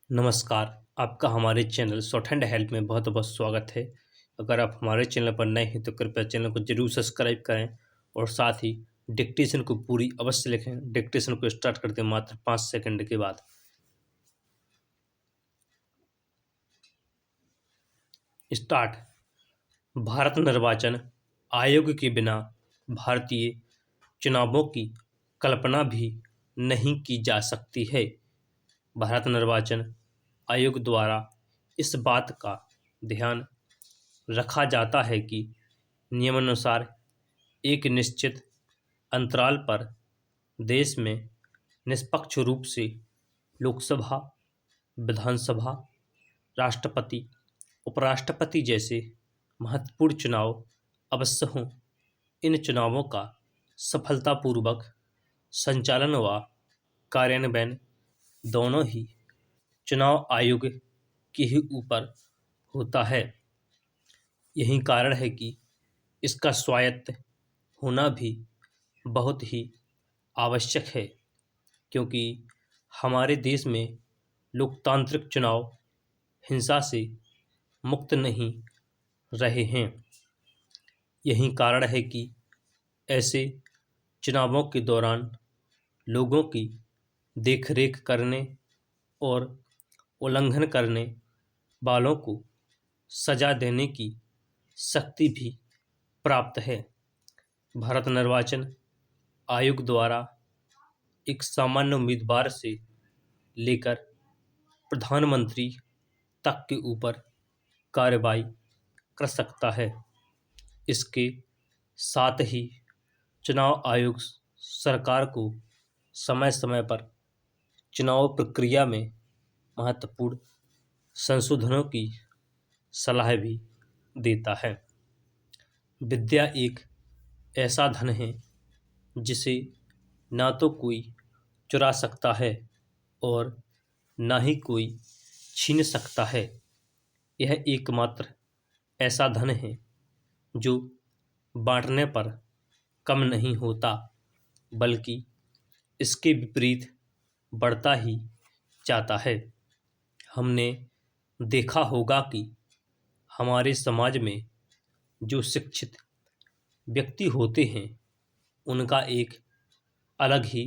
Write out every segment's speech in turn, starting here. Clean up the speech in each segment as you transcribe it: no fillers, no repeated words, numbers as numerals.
नमस्कार, आपका हमारे चैनल शॉर्ट हैंड हेल्प में बहुत बहुत स्वागत है। अगर आप हमारे चैनल पर नए हैं तो कृपया चैनल को जरूर सब्सक्राइब करें और साथ ही डिक्टेशन को पूरी अवश्य लिखें। डिक्टेशन को स्टार्ट करते हैं मात्र 5 सेकंड के बाद। स्टार्ट। भारत निर्वाचन आयोग के बिना भारतीय चुनावों की कल्पना भी नहीं की जा सकती है। भारत निर्वाचन आयोग द्वारा इस बात का ध्यान रखा जाता है कि नियमानुसार एक निश्चित अंतराल पर देश में निष्पक्ष रूप से लोकसभा, विधानसभा, राष्ट्रपति, उपराष्ट्रपति जैसे महत्वपूर्ण चुनाव अवश्य हों। इन चुनावों का सफलतापूर्वक संचालन व कार्यान्वयन दोनों ही चुनाव आयोग के ही ऊपर होता है। यही कारण है कि इसका स्वायत्त होना भी बहुत ही आवश्यक है, क्योंकि हमारे देश में लोकतांत्रिक चुनाव हिंसा से मुक्त नहीं रहे हैं। यही कारण है कि ऐसे चुनावों के दौरान लोगों की देखरेख करने और उल्लंघन करने वालों को सजा देने की शक्ति भी प्राप्त है। भारत निर्वाचन आयोग द्वारा एक सामान्य उम्मीदवार से लेकर प्रधानमंत्री तक के ऊपर कार्रवाई कर सकता है। इसके साथ ही चुनाव आयोग सरकार को समय समय पर चुनाव प्रक्रिया में महत्वपूर्ण संशोधनों की सलाह भी देता है। विद्या एक ऐसा धन है जिसे ना तो कोई चुरा सकता है और ना ही कोई छीन सकता है। यह एकमात्र ऐसा धन है जो बांटने पर कम नहीं होता, बल्कि इसके विपरीत बढ़ता ही जाता है। हमने देखा होगा कि हमारे समाज में जो शिक्षित व्यक्ति होते हैं उनका एक अलग ही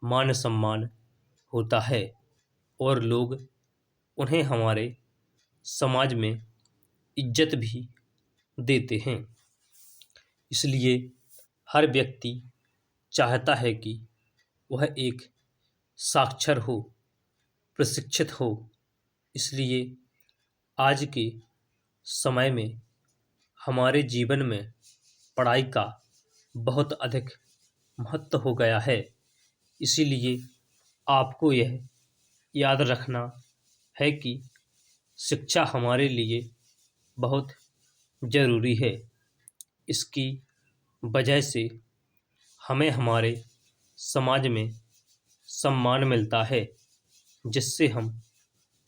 मान सम्मान होता है और लोग उन्हें हमारे समाज में इज्जत भी देते हैं। इसलिए हर व्यक्ति चाहता है कि वह एक साक्षर हो, प्रशिक्षित हो। इसलिए आज के समय में हमारे जीवन में पढ़ाई का बहुत अधिक महत्व हो गया है। इसीलिए आपको यह याद रखना है कि शिक्षा हमारे लिए बहुत ज़रूरी है। इसकी वजह से हमें हमारे समाज में सम्मान मिलता है, जिससे हम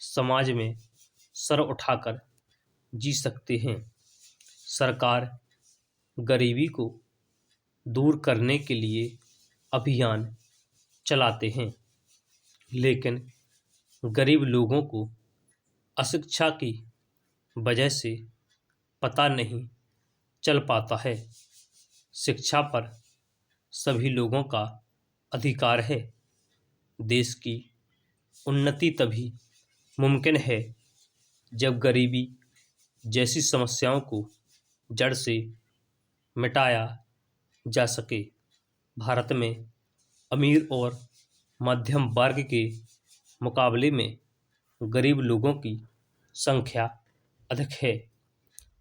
समाज में सर उठाकर जी सकते हैं। सरकार गरीबी को दूर करने के लिए अभियान चलाते हैं, लेकिन गरीब लोगों को अशिक्षा की वजह से पता नहीं चल पाता है। शिक्षा पर सभी लोगों का अधिकार है। देश की उन्नति तभी मुमकिन है जब गरीबी जैसी समस्याओं को जड़ से मिटाया जा सके। भारत में अमीर और मध्यम वर्ग के मुकाबले में गरीब लोगों की संख्या अधिक है।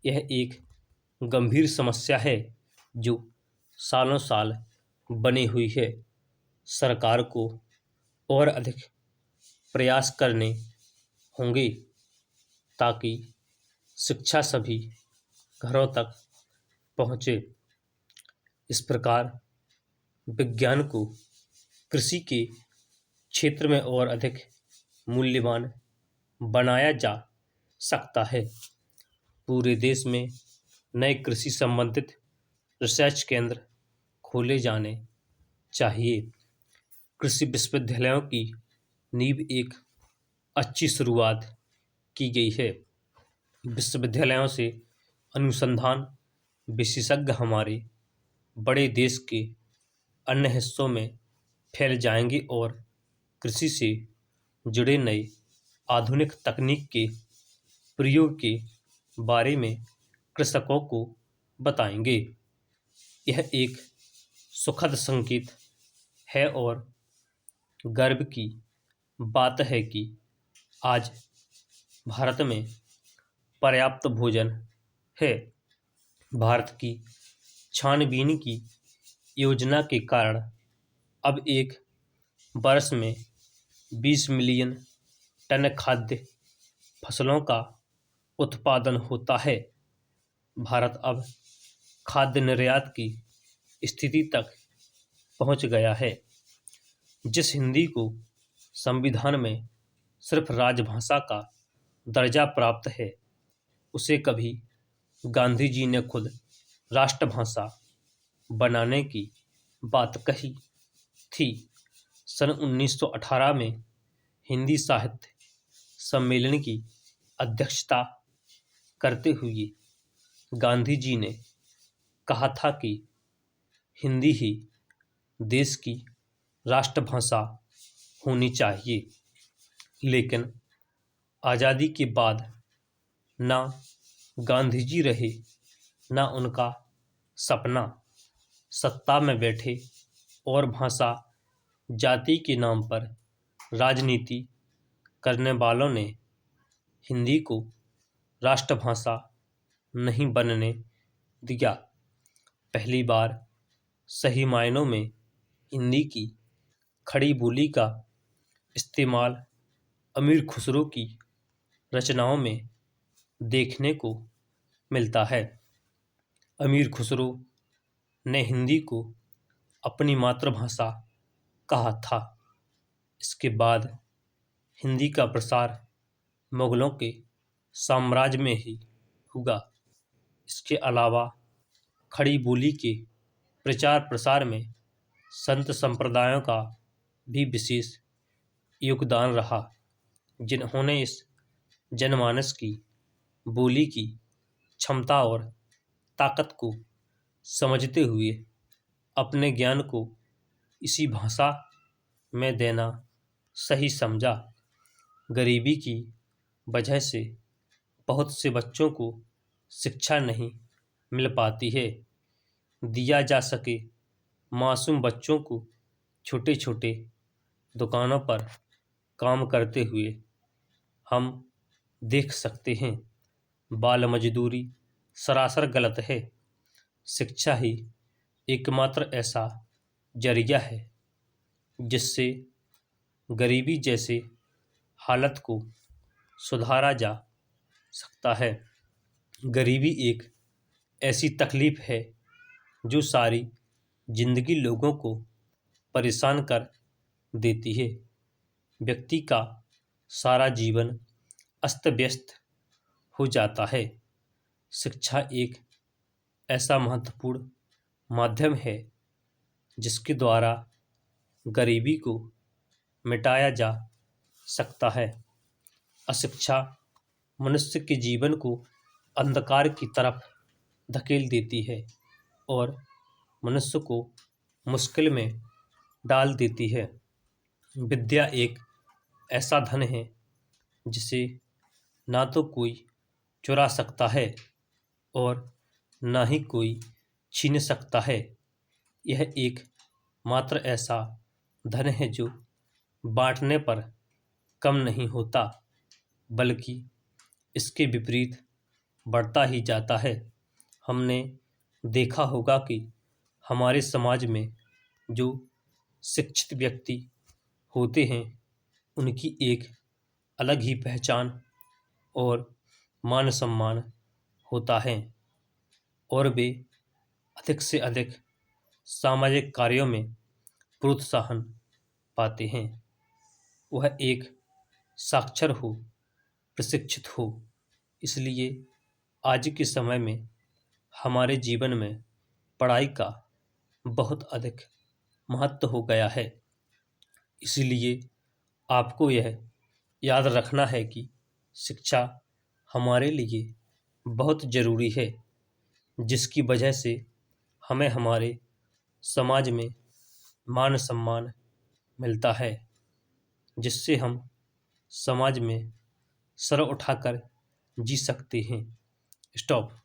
यह एक गंभीर समस्या है जो सालों साल बनी हुई है। सरकार को और अधिक प्रयास करने होंगे ताकि शिक्षा सभी घरों तक पहुँचे। इस प्रकार विज्ञान को कृषि के क्षेत्र में और अधिक मूल्यवान बनाया जा सकता है। पूरे देश में नए कृषि संबंधित रिसर्च केंद्र खोले जाने चाहिए। कृषि विश्वविद्यालयों की नींव एक अच्छी शुरुआत की गई है। विश्वविद्यालयों से अनुसंधान विशेषज्ञ हमारे बड़े देश के अन्य हिस्सों में फैल जाएंगे और कृषि से जुड़े नए आधुनिक तकनीक के प्रयोग के बारे में कृषकों को बताएंगे। यह एक सुखद संकेत है और गर्व की बात है कि आज भारत में पर्याप्त भोजन है। भारत की छानबीन की योजना के कारण अब एक वर्ष में 20 मिलियन टन खाद्य फसलों का उत्पादन होता है। भारत अब खाद्य निर्यात की स्थिति तक पहुंच गया है। जिस हिंदी को संविधान में सिर्फ राजभाषा का दर्जा प्राप्त है, उसे कभी गांधी जी ने खुद राष्ट्रभाषा बनाने की बात कही थी। सन 1918 में हिंदी साहित्य सम्मेलन की अध्यक्षता करते हुए गांधी जी ने कहा था कि हिंदी ही देश की राष्ट्रभाषा होनी चाहिए। लेकिन आज़ादी के बाद ना गांधी जी रहे, ना उनका सपना। सत्ता में बैठे और भाषा जाति के नाम पर राजनीति करने वालों ने हिंदी को राष्ट्रभाषा नहीं बनने दिया। पहली बार सही मायनों में हिंदी की खड़ी बोली का इस्तेमाल अमीर खुसरो की रचनाओं में देखने को मिलता है। अमीर खुसरो ने हिंदी को अपनी मातृभाषा कहा था। इसके बाद हिंदी का प्रसार मुगलों के साम्राज्य में ही हुआ। इसके अलावा खड़ी बोली के प्रचार प्रसार में संत संप्रदायों का भी विशेष योगदान रहा, जिन्होंने इस जनमानस की बोली की क्षमता और ताकत को समझते हुए अपने ज्ञान को इसी भाषा में देना सही समझा। गरीबी की वजह से बहुत से बच्चों को शिक्षा नहीं मिल पाती है। दिया जा सके मासूम बच्चों को छोटे छोटे दुकानों पर काम करते हुए हम देख सकते हैं। बाल मजदूरी सरासर गलत है। शिक्षा ही एकमात्र ऐसा जरिया है जिससे गरीबी जैसे हालत को सुधारा जा सकता है। गरीबी एक ऐसी तकलीफ है जो सारी जिंदगी लोगों को परेशान कर देती है। व्यक्ति का सारा जीवन अस्त व्यस्त हो जाता है। शिक्षा एक ऐसा महत्वपूर्ण माध्यम है जिसके द्वारा गरीबी को मिटाया जा सकता है। अशिक्षा मनुष्य के जीवन को अंधकार की तरफ धकेल देती है और मनुष्य को मुश्किल में डाल देती है। विद्या एक ऐसा धन है जिसे ना तो कोई चुरा सकता है और ना ही कोई छीन सकता है। यह एक मात्र ऐसा धन है जो बांटने पर कम नहीं होता, बल्कि इसके विपरीत बढ़ता ही जाता है। हमने देखा होगा कि हमारे समाज में जो शिक्षित व्यक्ति होते हैं, उनकी एक अलग ही पहचान और मान सम्मान होता है और वे अधिक से अधिक सामाजिक कार्यों में प्रोत्साहन पाते हैं। वह एक साक्षर हो, प्रशिक्षित हो। इसलिए आज के समय में हमारे जीवन में पढ़ाई का बहुत अधिक महत्व हो गया है। इसलिए आपको यह याद रखना है कि शिक्षा हमारे लिए बहुत ज़रूरी है, जिसकी वजह से हमें हमारे समाज में मान सम्मान मिलता है, जिससे हम समाज में सर उठाकर जी सकते हैं। स्टॉप।